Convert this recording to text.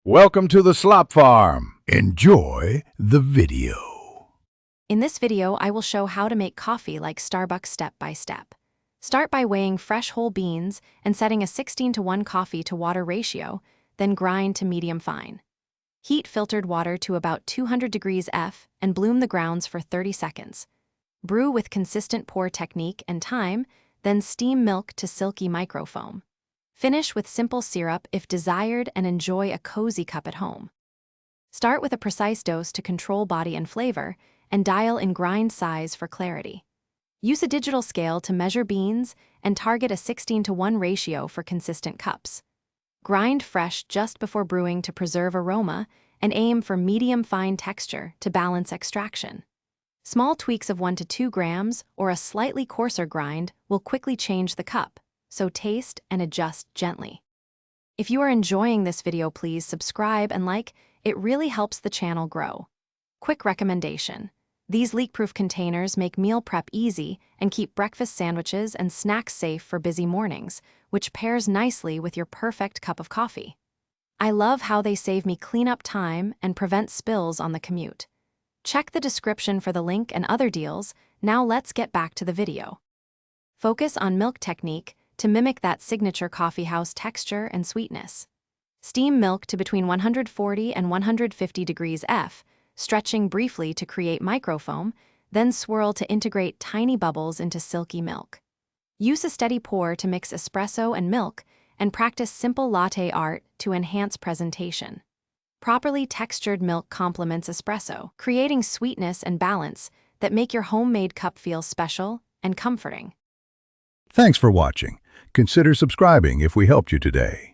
Welcome to the Slop Farm. Enjoy the video. In this video, I will show how to make coffee like Starbucks step by step. Start by weighing fresh whole beans and setting a 16:1 coffee to water ratio, then grind to medium fine. Heat filtered water to about 200 degrees F and bloom the grounds for 30 seconds. Brew with consistent pour technique and time, then steam milk to silky microfoam. Finish with simple syrup if desired and enjoy a cozy cup at home. Start with a precise dose to control body and flavor, and dial in grind size for clarity. Use a digital scale to measure beans and target a 16:1 ratio for consistent cups. Grind fresh just before brewing to preserve aroma and aim for medium-fine texture to balance extraction. Small tweaks of 1 to 2 grams or a slightly coarser grind will quickly change the cup, so taste and adjust gently. If you are enjoying this video, please subscribe and like. It really helps the channel grow. Quick recommendation: these leak-proof containers make meal prep easy and keep breakfast sandwiches and snacks safe for busy mornings, which pairs nicely with your perfect cup of coffee. I love how they save me cleanup time and prevent spills on the commute. Check the description for the link and other deals. Now let's get back to the video. Focus on milk technique to mimic that signature coffeehouse texture and sweetness. Steam milk to between 140 and 150 degrees F, stretching briefly to create microfoam, then swirl to integrate tiny bubbles into silky milk. Use a steady pour to mix espresso and milk, and practice simple latte art to enhance presentation. Properly textured milk complements espresso, creating sweetness and balance that make your homemade cup feel special and comforting. Thanks for watching. Consider subscribing if we helped you today.